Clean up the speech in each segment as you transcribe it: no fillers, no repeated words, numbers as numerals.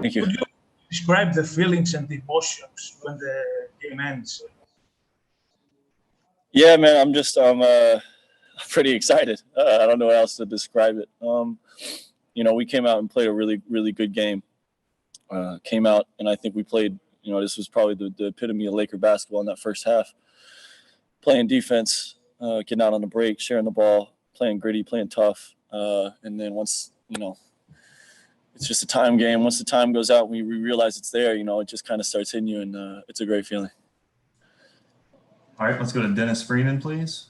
Thank you. Could you describe the feelings and the emotions when the game ends? Yeah, man, I'm pretty excited. I don't know how else to describe it. We came out and played a really, really good game. Came out, and I think we played, this was probably the epitome of Laker basketball in that first half. Playing defense, getting out on the break, sharing the ball, playing gritty, playing tough. And then once, it's just a time game. Once the time goes out, we realize it's there, it just kind of starts hitting you, and it's a great feeling. All right, let's go to Dennis Freeman, please.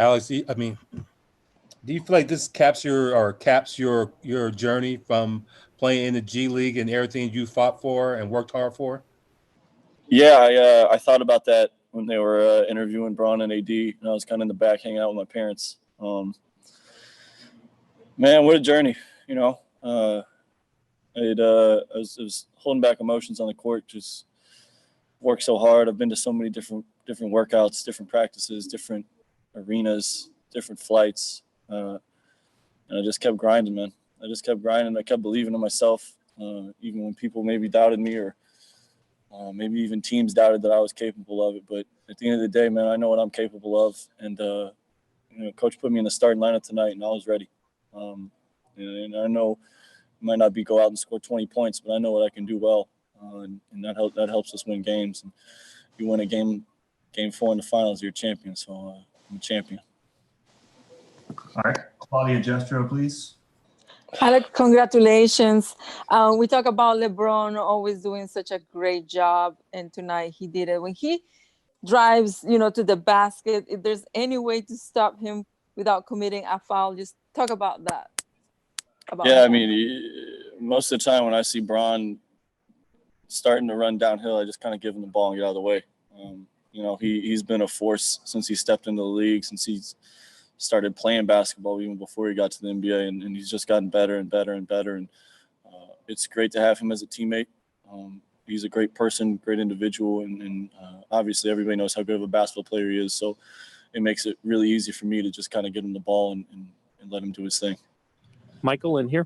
Alex, do you feel like this caps your journey from playing in the G League and everything you fought for and worked hard for? Yeah, I thought about that when they were interviewing Braun and AD, and I was kind of in the back hanging out with my parents. Man, what a journey, I was holding back emotions on the court, just worked so hard. I've been to so many different workouts, different practices, different arenas, different flights. And I just kept grinding, man. I just kept grinding. I kept believing in myself, even when people maybe doubted me or maybe even teams doubted that I was capable of it. But at the end of the day, man, I know what I'm capable of. And, Coach put me in the starting lineup tonight, and I was ready. And I know I might not go out and score 20 points, but I know what I can do well. And that helps us win games. And you win a game 4 in the finals, you're a champion. So I'm a champion. All right, Claudia Jestro, please. Alex, congratulations. We talk about LeBron always doing such a great job, and tonight he did it. When he drives, to the basket, if there's any way to stop him without committing a foul, just talk about that. Most of the time when I see Bron starting to run downhill, I just kind of give him the ball and get out of the way. He's been a force since he stepped into the league, since he's started playing basketball, even before he got to the NBA, and he's just gotten better and better and better. And it's great to have him as a teammate. He's a great person, great individual, and obviously everybody knows how good of a basketball player he is. So it makes it really easy for me to just kind of give him the ball and let him do his thing. Michael, in here.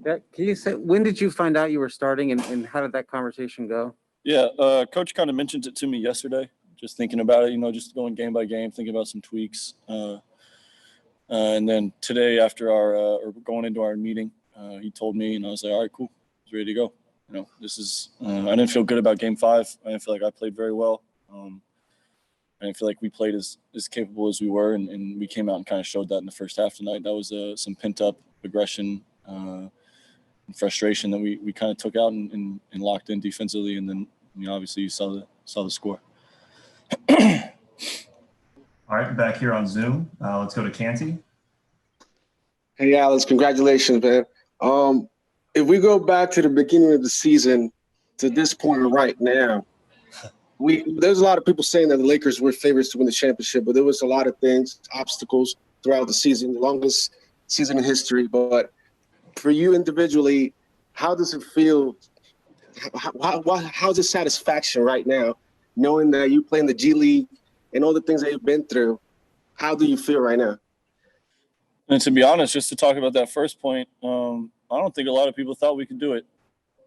Yeah, can you say, when did you find out you were starting, and how did that conversation go? Yeah, Coach kind of mentioned it to me yesterday, just thinking about it, just going game by game, thinking about some tweaks. And then today after or going into our meeting, he told me, and I was like, all right, cool. I was ready to go. This is I didn't feel good about game 5. I didn't feel like I played very well. I didn't feel like we played as capable as we were, and we came out and kind of showed that in the first half tonight. That was some pent-up aggression and frustration that we kind of took out and locked in defensively, and then obviously you saw the score. All right, back here on Zoom, let's go to Canty. Hey, Alex, congratulations, man. If we go back to the beginning of the season to this point right now, there's a lot of people saying that the Lakers were favorites to win the championship, but there was a lot of things, obstacles throughout the season, the longest season in history. But for you individually, how does it feel? How's the satisfaction right now, knowing that you play in the G League and all the things that you've been through? How do you feel right now? And to be honest, just to talk about that first point, I don't think a lot of people thought we could do it.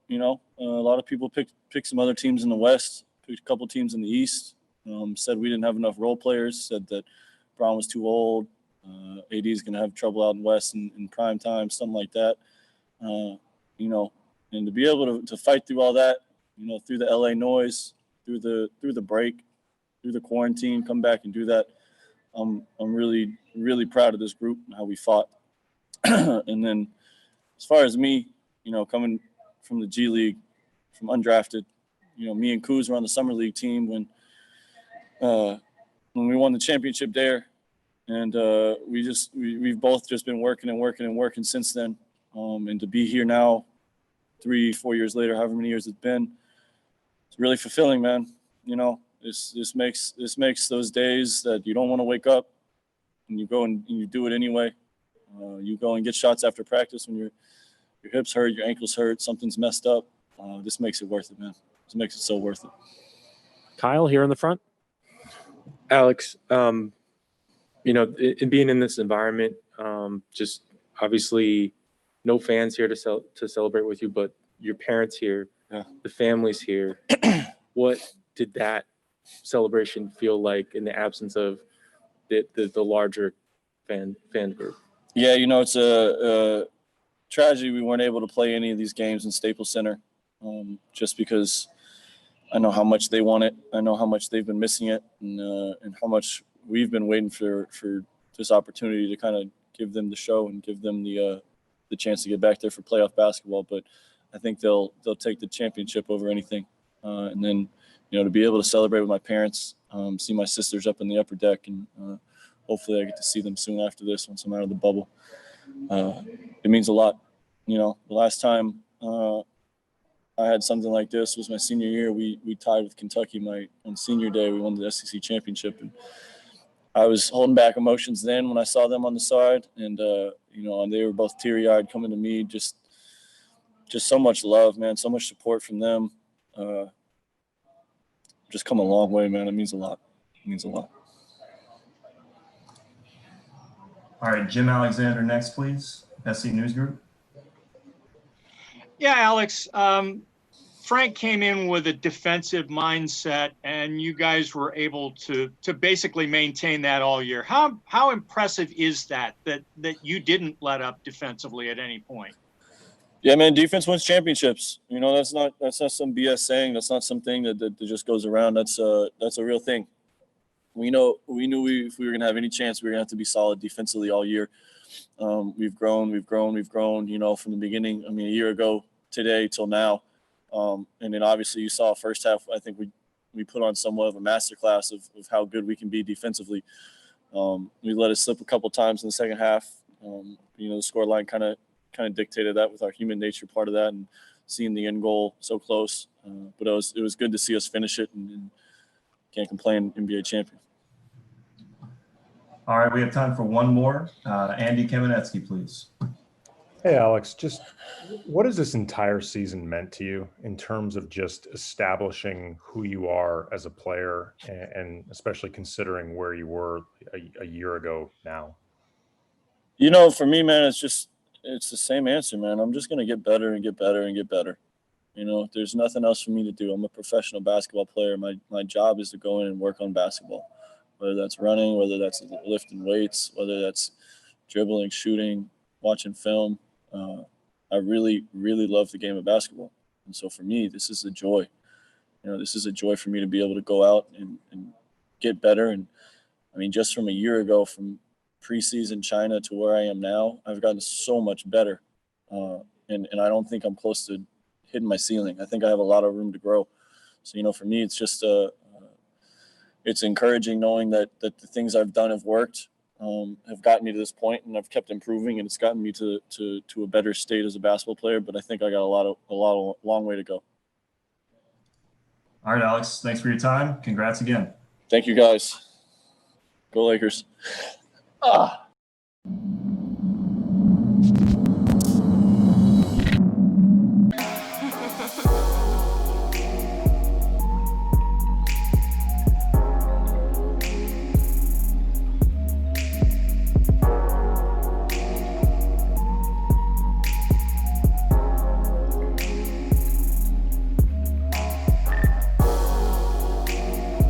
A lot of people picked some other teams in the West, picked a couple teams in the East, said we didn't have enough role players, said that Brown was too old, AD is going to have trouble out in West in prime time, something like that. And to be able to fight through all that, through the LA noise, through the break, through the quarantine, come back and do that. I'm really, really proud of this group and how we fought. And then as far as me, coming from the G League, from undrafted, me and Kuz were on the summer league team when we won the championship there. And we've both just been working since then. And to be here now, 3-4 years later, however many years it's been, it's really fulfilling, man. This makes those days that you don't want to wake up and you go and you do it anyway. You go and get shots after practice when your hips hurt, your ankles hurt, something's messed up. This makes it worth it, man. This makes it so worth it. Kyle, here in the front. Alex, in being in this environment, just obviously no fans here to celebrate with you, but your parents here, Yeah. the family's here. What did that celebration feel like in the absence of the larger fan group? Yeah, you know, it's a tragedy we weren't able to play any of these games in Staples Center, just because I know how much they want it. I know how much they've been missing it, and how much we've been waiting for this opportunity to kind of give them the show and give them the chance to get back there for playoff basketball. But I think they'll take the championship over anything. And then, you know, to be able to celebrate with my parents, see my sisters up in the upper deck, and hopefully I get to see them soon after this once I'm out of the bubble. It means a lot. You know, the last time I had something like this was my senior year. We tied with Kentucky on senior day. We won the SEC championship, and I was holding back emotions then when I saw them on the side, and you know, and they were both teary-eyed coming to me. Just so much love, man. So much support from them. Just come a long way, man. It means a lot. It means a lot. All right, Jim Alexander next, please. SC News Group. Yeah, Alex. Frank came in with a defensive mindset, and you guys were able to basically maintain that all year. How impressive is that you didn't let up defensively at any point? Yeah, man, defense wins championships. You know, that's not some BS saying. That's not something that just goes around. That's a real thing. We knew if we were going to have any chance, we were going to have to be solid defensively all year. We've grown, you know, from the beginning. I mean, a year ago today till now. And then obviously you saw first half, I think we put on somewhat of a masterclass of how good we can be defensively. We let it slip a couple times in the second half. You know, the scoreline kind of dictated that with our human nature part of that, and seeing the end goal so close. But it was good to see us finish it, and can't complain, NBA champion. All right, we have time for one more. Andy Kamenetsky, please. Hey, Alex, just what has this entire season meant to you in terms of just establishing who you are as a player, and especially considering where you were a year ago now? You know, for me, man, it's the same answer, man. I'm just going to get better and get better and get better. You know, there's nothing else for me to do. I'm a professional basketball player. My job is to go in and work on basketball, whether that's running, whether that's lifting weights, whether that's dribbling, shooting, watching film. I really, really love the game of basketball. And so for me, this is a joy. You know, this is a joy for me to be able to go out and get better. And I mean, just from a year ago, from preseason China to where I am now, I've gotten so much better. And I don't think I'm close to hitting my ceiling. I think I have a lot of room to grow. So, you know, for me, it's just it's encouraging knowing that the things I've done have worked, have gotten me to this point, and I've kept improving, and it's gotten me to a better state as a basketball player. But I think I got a long way to go. All right, Alex, thanks for your time. Congrats again. Thank you, guys. Go Lakers.